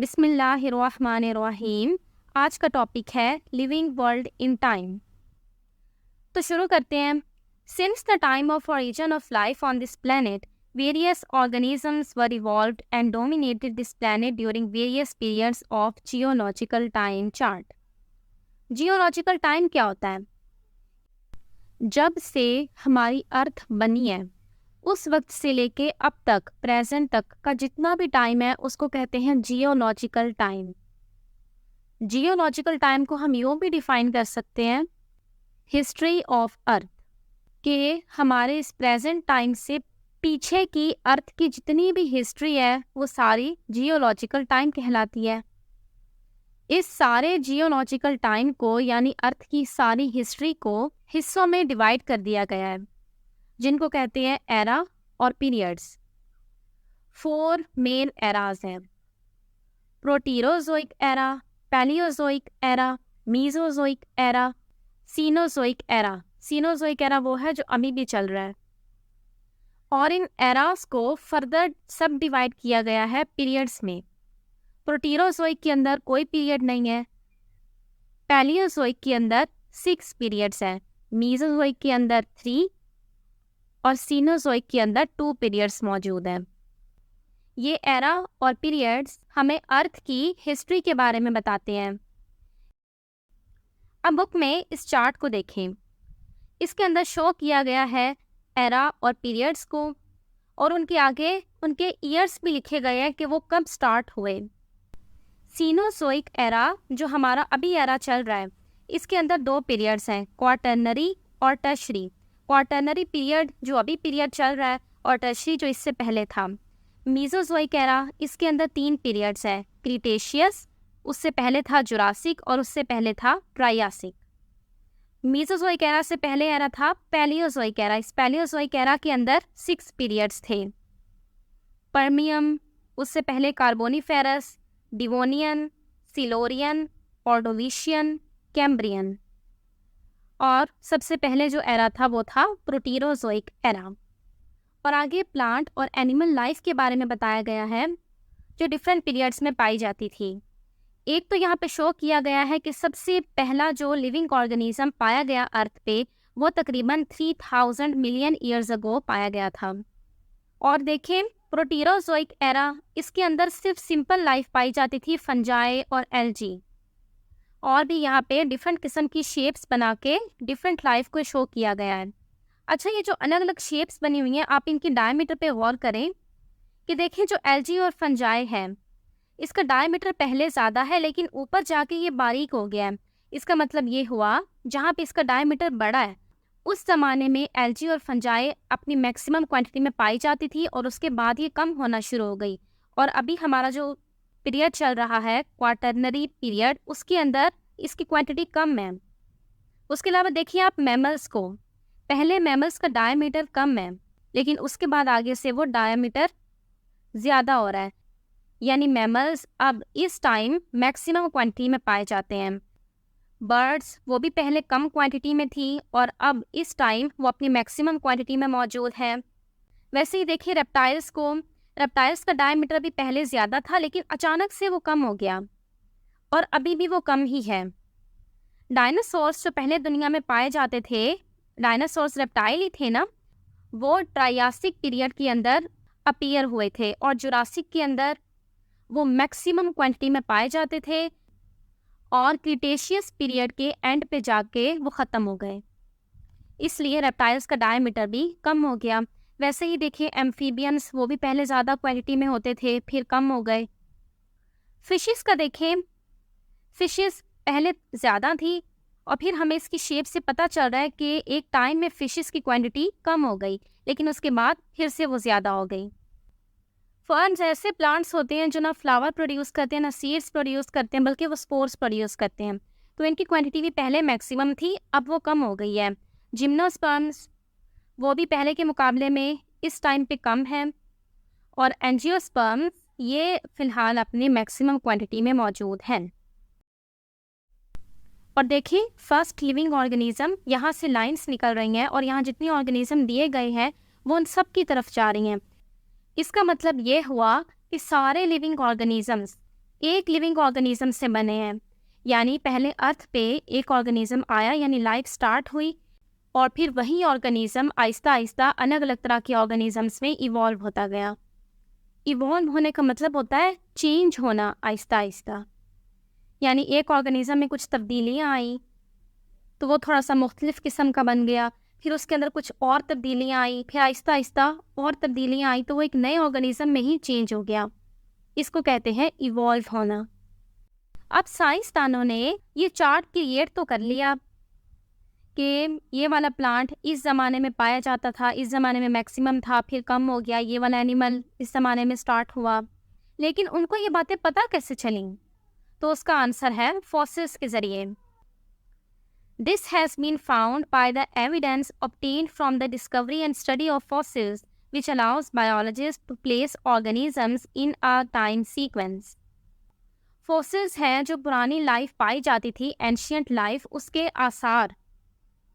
बिस्मिल्लाहिर्रहमानिर्रहीम। आज का टॉपिक है लिविंग वर्ल्ड इन टाइम। तो शुरू करते हैं। Since the time of origin of life on this planet, various organisms were evolved and dominated this planet during various periods of geological time chart. Geological time क्या होता है? जब से हमारी अर्थ बनी है उस वक्त से लेके अब तक प्रेजेंट तक का जितना भी टाइम है उसको कहते हैं जियोलॉजिकल टाइम। जियोलॉजिकल टाइम को हम यूँ भी डिफाइन कर सकते हैं हिस्ट्री ऑफ अर्थ, कि हमारे इस प्रेजेंट टाइम से पीछे की अर्थ की जितनी भी हिस्ट्री है वो सारी जियोलॉजिकल टाइम कहलाती है। इस सारे जियोलॉजिकल टाइम को यानी अर्थ की सारी हिस्ट्री को हिस्सों में डिवाइड कर दिया गया है, जिनको कहते हैं एरा और पीरियड्स। 4 मेन एराज हैं: Proterozoic era, Paleozoic era, Mesozoic era, Cenozoic era. Cenozoic era वो है जो अभी भी चल रहा है। और इन एराज को फर्दर सब डिवाइड किया गया है पीरियड्स में। प्रोटीरोजोइक के अंदर कोई पीरियड नहीं है, पैलियोजोइक के अंदर 6 पीरियड्स हैं, मीजोजोइक के अंदर 3 और सीनोजोइक के अंदर 2 पीरियड्स मौजूद हैं। ये एरा और पीरियड्स हमें अर्थ की हिस्ट्री के बारे में बताते हैं। अब बुक में इस चार्ट को देखें। इसके अंदर शो किया गया है एरा और पीरियड्स को, और उनके आगे उनके ईयर्स भी लिखे गए हैं कि वो कब स्टार्ट हुए। सीनोजोइक एरा जो हमारा अभी एरा चल रहा है, इसके अंदर 2 पीरियड्स हैं, क्वाटरनरी और टर्शरी। क्वाटरनरी पीरियड जो अभी पीरियड चल रहा है और टर्शरी जो इससे पहले था। मीजोजोइक एरा, इसके अंदर 3 पीरियड्स हैं, क्रीटेशियस, उससे पहले था जुरासिक और उससे पहले था ट्रायासिक। मीजोजोइक एरा से पहले एरा था पैलियोजोइक एरा। इस पैलियोजोइक एरा के अंदर 6 पीरियड्स थे: पर्मियम, उससे पहले Carboniferous, Devonian, Silurian, Ordovician, Cambrian, और सबसे पहले जो एरा था वो था प्रोटीरोजोइक एरा। और आगे प्लांट और एनिमल लाइफ के बारे में बताया गया है जो डिफरेंट पीरियड्स में पाई जाती थी। एक तो यहाँ पे शो किया गया है कि सबसे पहला जो लिविंग ऑर्गेनिज्म पाया गया अर्थ पे वो तकरीबन 3000 मिलियन ईयर्स अगो पाया गया था। और देखें प्रोटीरोजोइक एरा, इसके अंदर सिर्फ सिंपल लाइफ पाई जाती थी, फंजाई और एल्जी। और भी यहाँ पे डिफरेंट किस्म की शेप्स बना के डिफरेंट लाइफ को शो किया गया है। अच्छा, ये जो अलग अलग शेप्स बनी हुई हैं, आप इनकी डायमीटर पे गौर करें कि देखें जो एल्जी और फंजाई है इसका डायमीटर पहले ज़्यादा है लेकिन ऊपर जाके ये बारीक हो गया है। इसका मतलब ये हुआ जहाँ पे इसका डायमीटर बड़ा है उस ज़माने में एल्जी और फंजाई अपनी मैक्सिमम क्वांटिटी में पाई जाती थी और उसके बाद ये कम होना शुरू हो गई। और अभी हमारा जो पीरियड चल रहा है क्वाटरनरी पीरियड, उसके अंदर इसकी क्वांटिटी कम है। उसके अलावा देखिए आप मैमल्स को, पहले मैमल्स का डायमीटर कम है लेकिन उसके बाद आगे से वो डायमीटर ज़्यादा हो रहा है, यानी मैमल्स अब इस टाइम मैक्सिमम क्वांटिटी में पाए जाते हैं। बर्ड्स वो भी पहले कम क्वांटिटी में थी और अब इस टाइम वो अपनी मैक्सिमम क्वांटिटी में मौजूद है। वैसे ही देखिए रेप्टाइल्स को, रेप्टाइल्स का डायमीटर भी पहले ज़्यादा था लेकिन अचानक से वो कम हो गया और अभी भी वो कम ही है। डायनासोर्स जो पहले दुनिया में पाए जाते थे, डायनासोर्स रेप्टाइल ही थे ना, वो ट्रायासिक पीरियड के अंदर अपीयर हुए थे और जुरासिक के अंदर वो मैक्सिमम क्वांटिटी में पाए जाते थे और क्रीटेशियस पीरियड के एंड पे जाके वो ख़त्म हो गए। इसलिए रेप्टाइल्स का डायमीटर भी कम हो गया। वैसे ही देखिए एम्फीबियंस, वो भी पहले ज़्यादा क्वांटिटी में होते थे फिर कम हो गए। फिशेस का देखें, फिशेस पहले ज़्यादा थी और फिर हमें इसकी शेप से पता चल रहा है कि एक टाइम में फिशेस की क्वांटिटी कम हो गई लेकिन उसके बाद फिर से वो ज़्यादा हो गई। फर्न्स ऐसे प्लांट्स होते हैं जो ना फ्लावर प्रोड्यूस करते हैं ना सीड्स प्रोड्यूस करते हैं, बल्कि वो स्पोर्स प्रोड्यूस करते हैं। तो इनकी क्वांटिटी भी पहले मैक्सिमम थी, अब वो कम हो गई है। जिम्नोस्पर्म्स वो भी पहले के मुकाबले में इस टाइम पे कम है और एंजियोस्पर्म्स ये फ़िलहाल अपनी मैक्सिमम क्वांटिटी में मौजूद हैं। और देखिए फर्स्ट लिविंग ऑर्गेनिज्म, यहाँ से लाइंस निकल रही हैं और यहाँ जितनी ऑर्गेनिज्म दिए गए हैं वो उन सब की तरफ जा रही हैं। इसका मतलब ये हुआ कि सारे लिविंग ऑर्गेनिजम्स एक लिविंग ऑर्गेनिज्म से बने हैं। यानी पहले अर्थ पे एक ऑर्गेनिज्म आया, यानी लाइफ स्टार्ट हुई, और फिर वही ऑर्गेनिज्म आहिस्ता आहिस्ता अलग अलग तरह के ऑर्गेनिजम्स में इवॉल्व होता गया। इवॉल्व होने का मतलब होता है चेंज होना आहिस्ता आहिस्ता। यानी एक ऑर्गेनिज्म में कुछ तब्दीलियाँ आई तो वो थोड़ा सा मुख्तलिफ किस्म का बन गया, फिर उसके अंदर कुछ और तब्दीलियाँ आई, फिर आहिस्ता आहिस्ता और तब्दीलियाँ आई तो वो एक नए ऑर्गेनिज्म में ही चेंज हो गया। इसको कहते हैं इवॉल्व होना। अब साइंसदानों ने ये चार्ट क्रिएट तो कर लिया कि ये वाला प्लांट इस ज़माने में पाया जाता था, इस ज़माने में मैक्सिमम था, फिर कम हो गया, ये वाला एनिमल इस ज़माने में स्टार्ट हुआ। लेकिन उनको ये बातें पता कैसे चली? तो उसका आंसर है फॉसिल्स के ज़रिए। This has been found by the evidence obtained from the discovery and study of fossils, which allows biologists to place organisms in a time sequence. Fossils हैं जो पुरानी लाइफ पाई जाती थी, एंशियंट लाइफ, उसके आसार,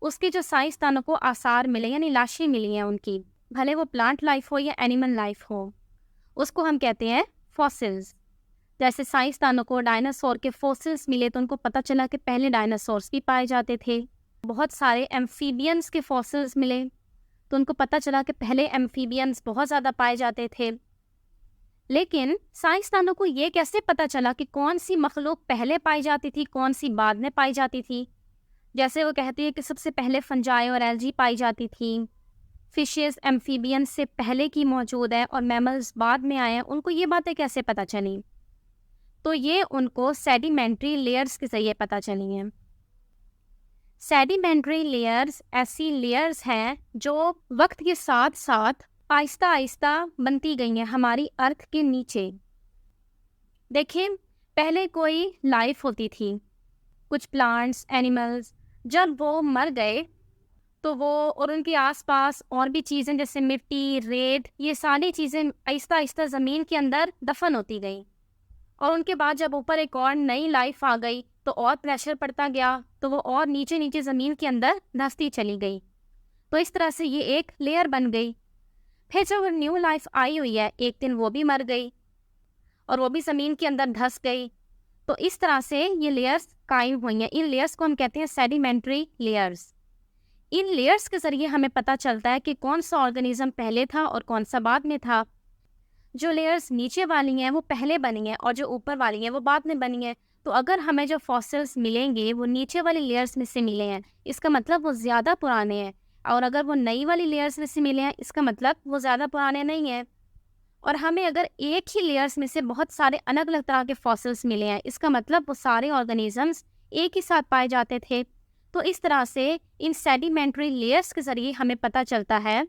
उसके जो साइंसदानों को आसार मिले यानी लाशें मिली हैं उनकी, भले वो प्लांट लाइफ हो या एनिमल लाइफ हो, उसको हम कहते हैं फॉसिल्स। जैसे साइंसदानों को डायनासोर के फॉसिल्स मिले तो उनको पता चला कि पहले डायनासोर्स भी पाए जाते थे। बहुत सारे एम्फीबियंस के फॉसिल्स मिले तो उनको पता चला कि पहले एम्फीबियंस बहुत ज़्यादा पाए जाते थे। लेकिन साइंसदानों को ये कैसे पता चला कि कौन सी मखलूक पहले पाई जाती थी, कौन सी बाद में पाई जाती थी? जैसे वो कहती है कि सबसे पहले फंजाई और एल्जी पाई जाती थी, फिशेस एम्फीबियंस से पहले की मौजूद है और मैमल्स बाद में आए हैं। उनको ये बातें कैसे पता चली? तो ये उनको सेडिमेंट्री लेयर्स के जरिए पता चली हैं। सेडिमेंट्री लेयर्स ऐसी लेयर्स हैं जो वक्त के साथ साथ आहिस्ता आहिस्ता बनती गई हैं हमारी अर्थ के नीचे। देखिए, पहले कोई लाइफ होती थी, कुछ प्लांट्स, एनिमल्स, जब वो मर गए तो वो और उनके आसपास और भी चीज़ें जैसे मिट्टी, रेत, ये सारी चीज़ें आहिस्ता आहिस्ता ज़मीन के अंदर दफन होती गई। और उनके बाद जब ऊपर एक और नई लाइफ आ गई तो और प्रेशर पड़ता गया तो वो और नीचे नीचे ज़मीन के अंदर धंसती चली गई। तो इस तरह से ये एक लेयर बन गई। फिर जब न्यू लाइफ आई हुई है, एक दिन वो भी मर गई और वो भी ज़मीन के अंदर धंस गई। तो इस तरह से ये लेयर्स कायम हुई हैं। इन लेयर्स को हम कहते हैं सेडिमेंट्री लेयर्स। इन लेयर्स के ज़रिए हमें पता चलता है कि कौन सा ऑर्गेनिज्म पहले था और कौन सा बाद में था। जो लेयर्स नीचे वाली हैं वो पहले बनी हैं और जो ऊपर वाली हैं वो बाद में बनी हैं। तो अगर हमें जो फॉसिल्स मिलेंगे वो नीचे वाली लेयर्स में से मिले हैं, इसका मतलब वो ज़्यादा पुराने हैं। और अगर वो नई वाली लेयर्स में से मिले हैं, इसका मतलब वो ज़्यादा पुराने नहीं हैं। और हमें अगर एक ही लेयर्स में से बहुत सारे अलग अलग तरह के फॉसिल्स मिले हैं, इसका मतलब वो सारे ऑर्गेनिजम्स एक ही साथ पाए जाते थे। तो इस तरह से इन सेडिमेंट्री लेयर्स के ज़रिए हमें पता चलता है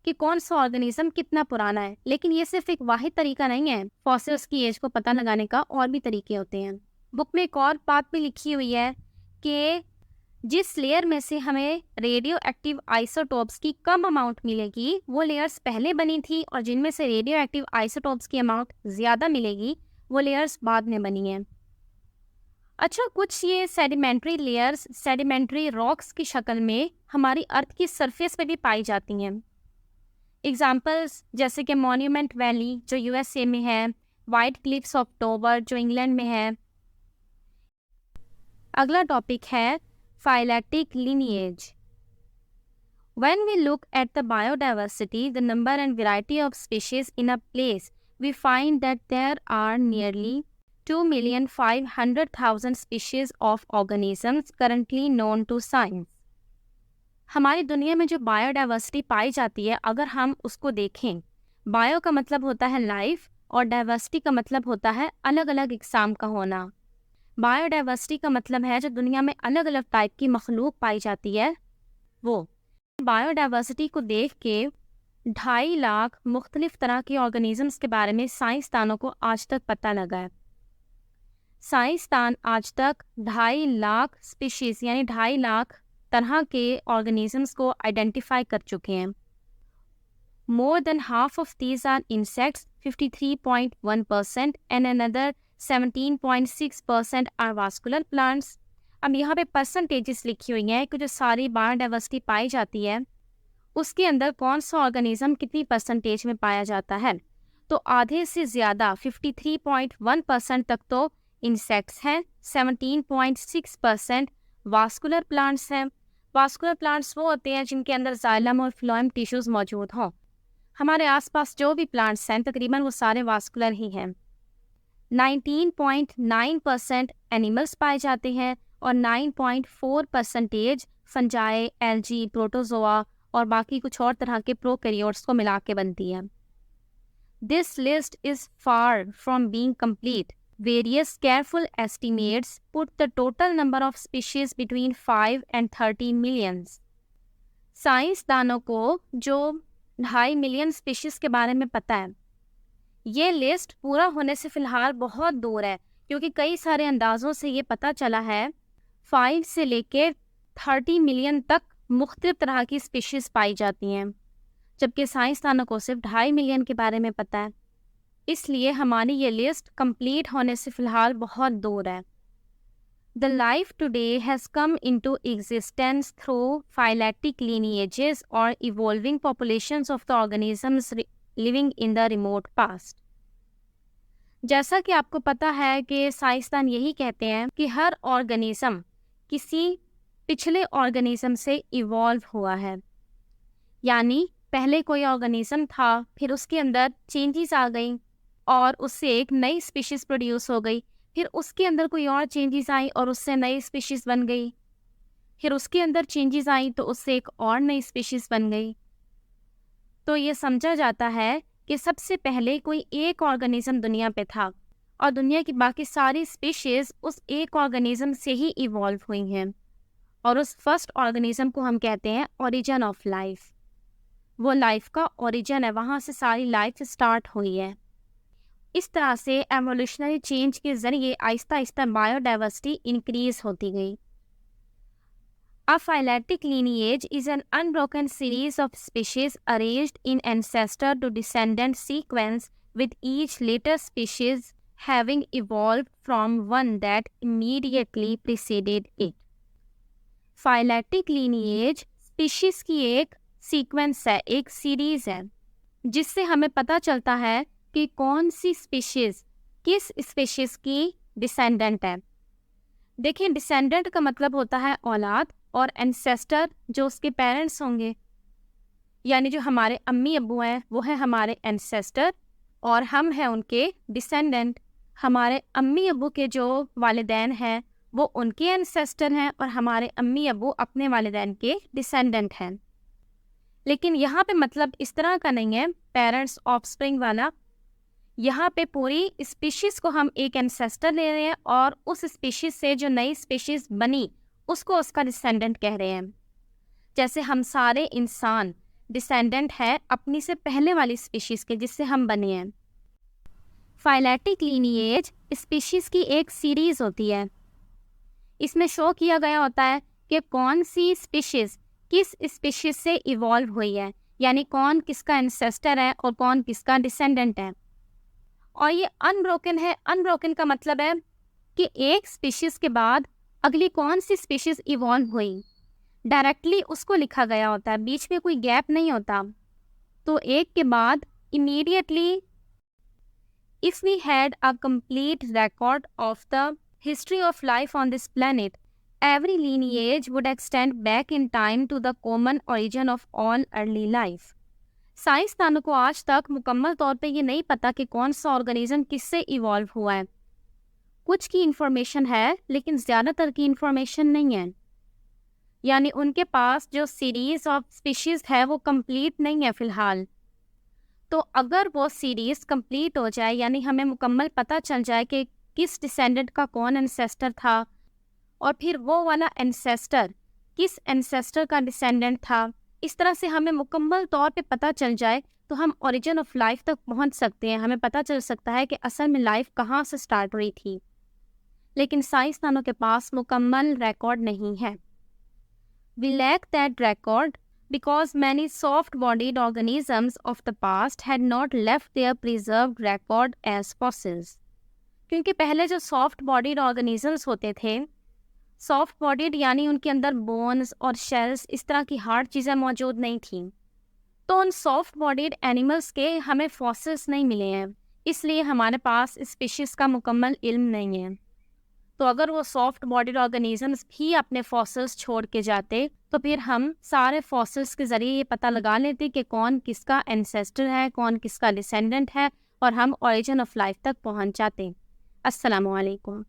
कि कौन सा ऑर्गेनिज्म कितना पुराना है। लेकिन ये सिर्फ एक वाहिद तरीका नहीं है, फॉसिल्स की एज को पता लगाने का और भी तरीके होते हैं। बुक में एक और बात भी लिखी हुई है कि जिस लेयर में से हमें रेडियो एक्टिव आइसोटोप्स की कम अमाउंट मिलेगी वो लेयर्स पहले बनी थी, और जिनमें से रेडियो एक्टिव आइसोटोप्स की अमाउंट ज़्यादा मिलेगी वो लेयर्स बाद में बनी हैं। अच्छा, कुछ ये सेडिमेंट्री लेयर्स सेडिमेंट्री रॉक्स की शक्ल में हमारी अर्थ की सरफेस पे भी पाई जाती हैं। एग्जाम्पल्स जैसे कि मॉन्यूमेंट वैली जो यूएसए में है, वाइट क्लिफ्स ऑफ डोवर जो इंग्लैंड में है। अगला टॉपिक है phyletic lineage. When we look at the biodiversity, the number and variety of species in a place, we find that there are nearly 2,500,000 species of organisms currently known to science. हमारी दुनिया में जो biodiversity पाई जाती है, अगर हम उसको देखें, बायो का मतलब होता है लाइफ और डाइवर्सिटी का मतलब होता है अलग अलग इकसाम का होना। बायोडाइवर्सिटी का मतलब है जो दुनिया में अलग अलग टाइप की मखलूक पाई जाती है वो। बायोडाइवर्सिटी को देख के 2.5 लाख मुख्तलिफ तरह के ऑर्गेनिजम्स के बारे में साइंसदानों को आज तक पता लगा है। साइंसदान आज तक 2.5 लाख स्पीशीज यानी 2.5 लाख तरह के ऑर्गेनिजम्स को आइडेंटिफाई कर चुके हैं। More than half of these are insects, 53.1%, and another 17.6% are vascular plants. अब यहाँ पे परसेंटेजेस लिखी हुई हैं कि जो सारी बायोडाइवर्सिटी पाई जाती है उसके अंदर कौन सा ऑर्गेनिज्म कितनी परसेंटेज में पाया जाता है। तो आधे से ज़्यादा 53.1% तक तो इंसेक्ट्स हैं, 17.6% वास्कुलर प्लांट्स हैं। वास्कुलर प्लांट्स वो होते हैं जिनके अंदर जाइलम और फ्लोएम टिश्यूज़ मौजूद हों। हमारे आसपास जो भी प्लांट्स हैं तकरीबन वो सारे वास्कुलर ही हैं। 19.9% एनिमल्स पाए जाते हैं और 9.4% फंजाई, एल्गी, प्रोटोजोआ और बाकी कुछ और तरह के प्रोकैरियोट्स को मिला के बनती है। This list is far from being complete. Various careful estimates put the total number of species between 5 and 30 millions. साइंसदानों को जो 2.5 मिलियन स्पीशीज के बारे में पता है, ये लिस्ट पूरा होने से फिलहाल बहुत दूर है, क्योंकि कई सारे अंदाज़ों से ये पता चला है 5 से लेके 30 मिलियन तक मुख्तलिफ तरह की स्पीशीज पाई जाती हैं, जबकि साइंसदानों को सिर्फ 2.5 मिलियन के बारे में पता है। इसलिए हमारी ये लिस्ट कंप्लीट होने से फ़िलहाल बहुत दूर है। The life today has come into existence through phyletic lineages or evolving populations of the organisms living in the remote past. जैसा कि आपको पता है कि साइंसदान यही कहते हैं कि हर ऑर्गेनिज्म किसी पिछले ऑर्गेनिज्म से इवॉल्व हुआ है, यानी पहले कोई ऑर्गेनिज्म था, फिर उसके अंदर चेंजेस आ गई और उससे एक नई स्पीशीज़ प्रोड्यूस हो गई, फिर उसके अंदर कोई और चेंजेस आई और उससे नई स्पीशीज़ बन गई, फिर उसके अंदर चेंजेस आई तो उससे एक और नई स्पीशीज़ बन गई। तो ये समझा जाता है कि सबसे पहले कोई एक ऑर्गेनिज्म दुनिया पे था और दुनिया की बाकी सारी स्पीशीज़ उस एक ऑर्गेनिज्म से ही इवॉल्व हुई हैं, और उस फर्स्ट ऑर्गेनिज्म को हम कहते हैं ओरिजिन ऑफ लाइफ। वो लाइफ का ओरिजिन है, वहाँ से सारी लाइफ स्टार्ट हुई है। इस तरह से एवोल्यूशनरी चेंज के ज़रिए आहिस्ता आहिस्ता बायोडाइवर्सिटी इंक्रीज होती गई। A phyletic lineage is an unbroken series of species arranged in ancestor to descendant sequence, with each later species having evolved from one that immediately preceded it. Phyletic lineage species की एक sequence है, एक series है, जिससे हमें पता चलता है कि कौन सी स्पीशीज़ किस स्पीशीज़ की डिसेंडेंट है। देखिए, डिसेंडेंट का मतलब होता है औलाद, और एंसेस्टर जो उसके पेरेंट्स होंगे, यानी जो हमारे अम्मी अब्बू हैं वो है हमारे एंसेस्टर और हम हैं उनके डिसेंडेंट। हमारे अम्मी अब्बू के जो वालिदैन हैं वो उनके एंसेस्टर हैं और हमारे अम्मी अब्बू अपने वालिदैन के डिसेंडेंट हैं। लेकिन यहाँ पे मतलब इस तरह का नहीं है पेरेंट्स ऑफस्प्रिंग वाला। यहाँ पे पूरी स्पीशीज़ को हम एक एंसेस्टर ले रहे हैं और उस स्पीशीज़ से जो नई स्पीशीज़ बनी उसको उसका डिसेंडेंट कह रहे हैं। जैसे हम सारे इंसान डिसेंडेंट है अपनी से पहले वाली स्पीशीज़ के जिससे हम बने हैं। फाइलेटिक लीनिएज स्पीशीज़ की एक सीरीज़ होती है। इसमें शो किया गया होता है कि कौन सी स्पीशीज़ किस स्पीशीज़ से इवॉल्व हुई है, यानी कौन किसका एंसेस्टर है और कौन किसका डिसेंडेंट है। और ये अनब्रोकन है। अनब्रोकन का मतलब है कि एक स्पीशीज़ के बाद अगली कौन सी स्पीशीज़ इवॉल्व हुई, डायरेक्टली उसको लिखा गया होता है, बीच में कोई गैप नहीं होता। तो एक के बाद immediately if we had a complete record of the history of life on this planet, every lineage would extend back in time to the common origin of all early life. साइंसदानों को आज तक मुकम्मल तौर पे ये नहीं पता कि कौन सा ऑर्गेनिज्म किससे इवॉल्व हुआ है। कुछ की इंफॉर्मेशन है लेकिन ज़्यादातर की इंफॉर्मेशन नहीं है, यानी उनके पास जो सीरीज़ ऑफ स्पीशीज़ है वो कंप्लीट नहीं है फ़िलहाल। तो अगर वो सीरीज़ कंप्लीट हो जाए, यानी हमें मुकम्मल पता चल जाए कि किस डिसेंडेंट का कौन एंसेस्टर था और फिर वो वाला एंसेस्टर किस एंसेस्टर का डिसेंडेंट था, इस तरह से हमें मुकम्मल तौर पे पता चल जाए तो हम ओरिजिन ऑफ लाइफ तक पहुंच सकते हैं। हमें पता चल सकता है कि असल में लाइफ कहाँ से स्टार्ट हुई थी। लेकिन साइंसदानों के पास मुकम्मल रिकॉर्ड नहीं है। We lack that record because many soft bodied organisms of the past had not left their preserved record as fossils. क्योंकि पहले जो सॉफ्ट बॉडीड ऑर्गेनिजम्स होते थे, सॉफ्ट बॉडीड यानी उनके अंदर बोन्स और शेल्स इस तरह की हार्ड चीज़ें मौजूद नहीं थीं, तो उन सॉफ्ट बॉडीड एनिमल्स के हमें फॉसिल्स नहीं मिले हैं, इसलिए हमारे पास स्पीशीज़ का मुकम्मल इल्म नहीं है। तो अगर वो सॉफ्ट बॉडीड ऑर्गेनिजम्स भी अपने फॉसिल्स छोड़ के जाते तो फिर हम सारे फॉसिल्स के ज़रिए ये पता लगा लेते कि कौन किसका एंसेस्टर है, कौन किसका डिसेंडेंट है, और हम ओरिजिन ऑफ लाइफ तक पहुंच जाते। अस्सलामु अलैकुम।